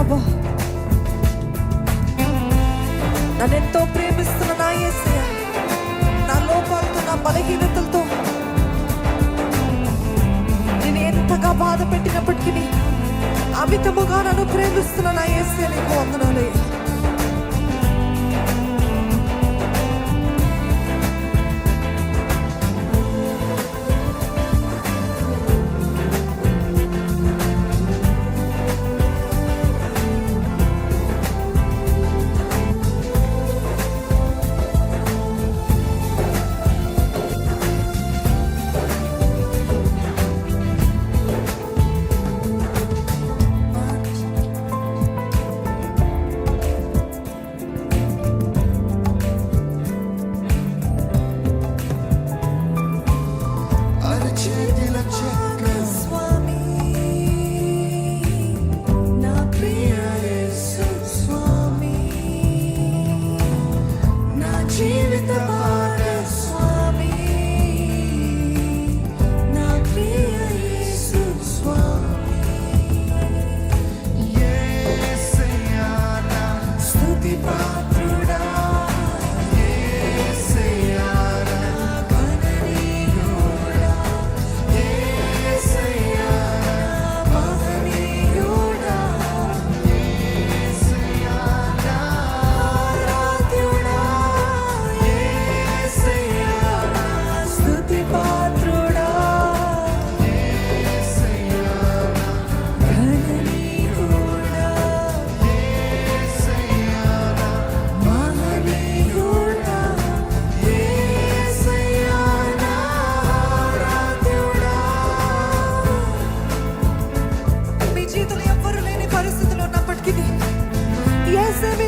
ప్రభా. నన్నెంతో ప్రేమిస్తున్న నా యేసయ్య, నా లోపాలతో నా బలహీనతలతో నేను ఎంతగా బాధ పెట్టినప్పటికీ అమితముగా నన్ను ప్రేమిస్తున్న నా యేసయ్య, నీకు వందనాలే.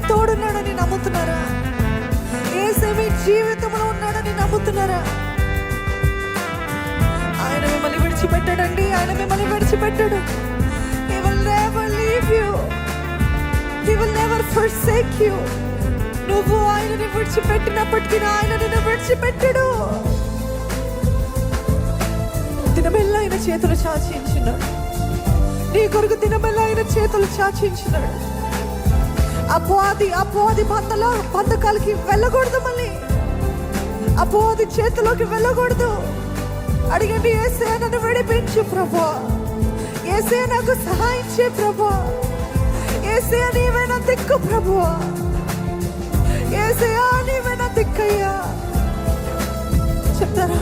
తోడున్నాడని నమ్ముతున్నారా? యేసే మీ జీవితంలో ఉన్నాడని నమ్ముతున్నారా? ఆయన మిమ్మల్ని విడిచిపెట్టాడండి, ఆయన మిమ్మల్ని విడిచిపెట్టాడు. He will never leave you. He will never forsake you. నువ్వు ఆయనని విడిచిపెట్టినప్పటికీ ఆయన నిన్ను విడిచిపెట్టాడు. దినమెల్లా ఆయన చేతులు చాచించినాడు, నీ కొరకు దినమెల్లా ఆయన చేతులు చాచించినాడు. అపోది బంధకాలకి వెళ్ళకూడదు, మళ్ళీ అపోది చేతిలోకి వెళ్ళకూడదు. అడిగండి, యేసయ్య నన్ను విడిపించు ప్రభువా, యేసయ్య నాకు సహాయం చేయి ప్రభువా, యేసయ్య నీవే నా దిక్కు ప్రభువా, యేసయ్య నీవే నా దిక్కయ్యా. చెప్తారా?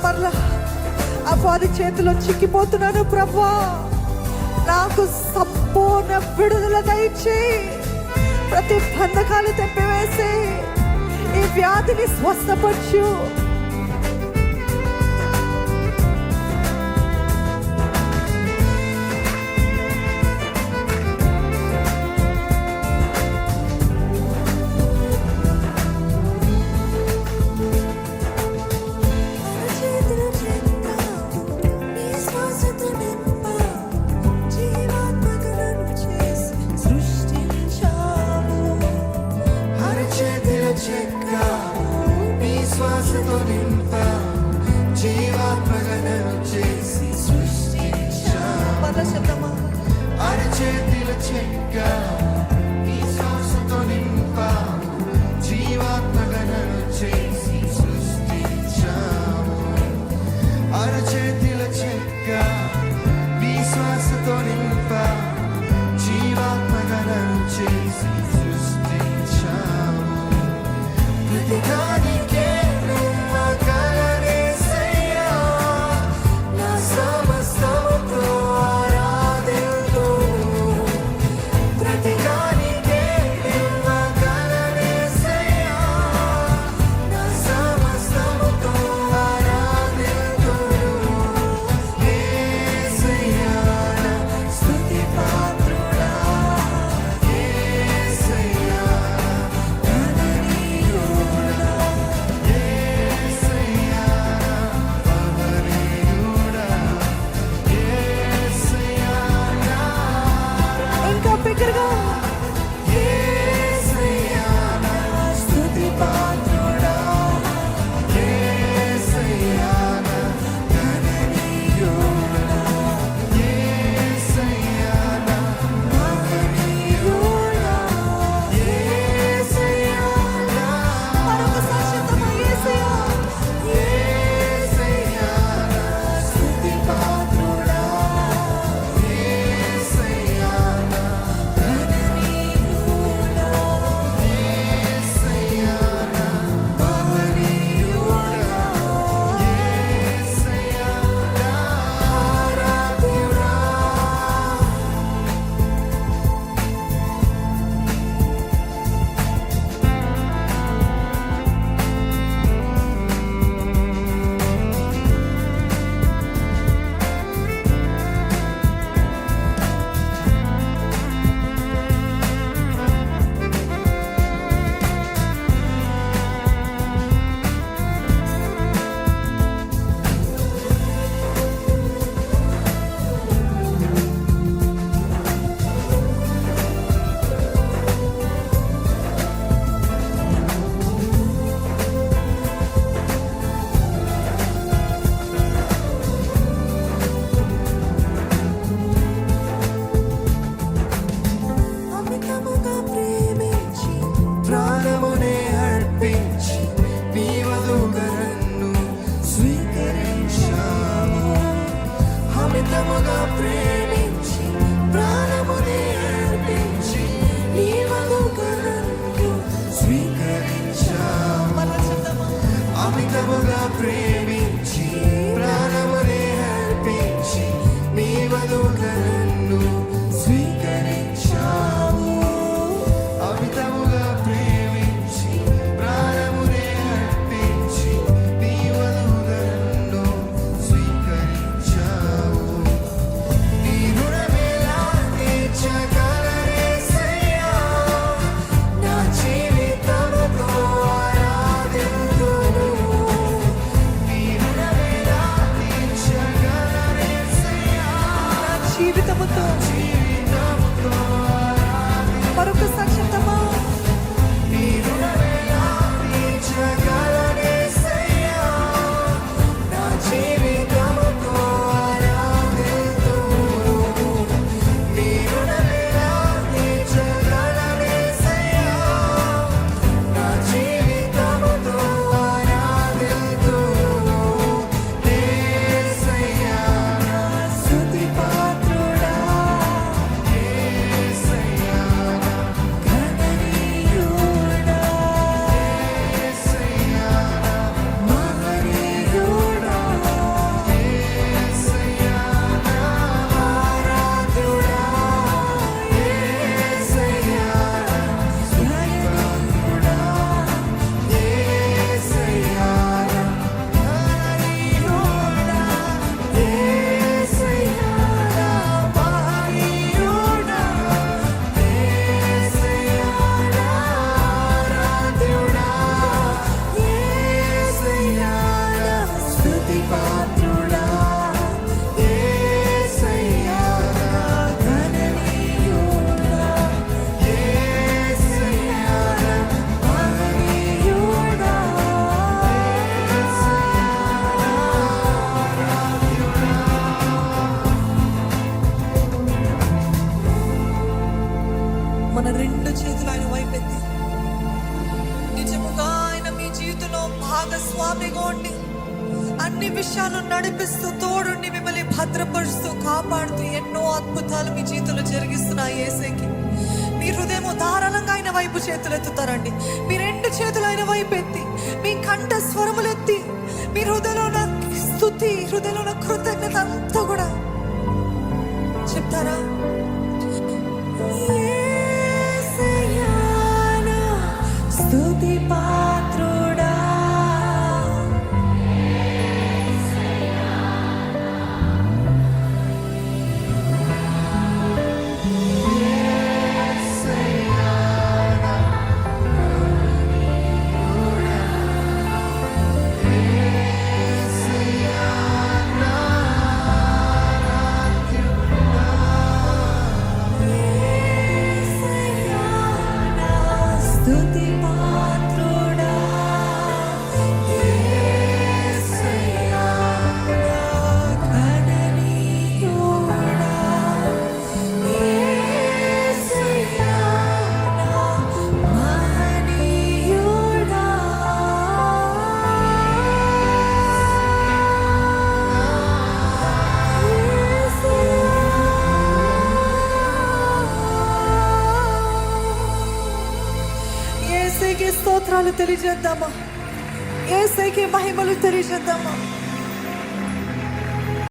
మరలా అపోది చేతిలో చిక్కిపోతున్నాను ప్రభువా, నాకు సంపూర్ణ విడుదల దయచేయి, ప్రతి బంధకాలు తెప్పివేసి ఈ వ్యాధిని స్వస్థపరచు. ప్రతిగా నిమిషాలు నడిపిస్తూ తోడుండి మిమ్మల్ని భద్రపరుస్తూ కాపాడుతూ ఎన్నో అద్భుతాలు మీ జీవితంలో జరిగిస్తున్న యేసయ్యకి మీ హృదయం ధారాళంగా ఆయన వైపు చేతులు ఎత్తుతారండి. మీ రెండు చేతులు ఆయన వైపు ఎత్తి మీ కంఠ స్వరములు ఎత్తి మీ హృదయంలో ఉన్న స్తుతి, హృదయంలో ఉన్న కృతజ్ఞత అంతా కూడా చెప్తారా? యేసయ్యా నా స్తుతి పాత్రుడా, స్తుతి పాత్రుడా, యేసయ్యా నా కననీయుడా, యేసయ్యా నా మహనీయుడా, యేసయ్యకి స్తోత్రాలు తెలియజేద్దామా? యేసయ్యకి మహిమలు తెలియజేద్దామా?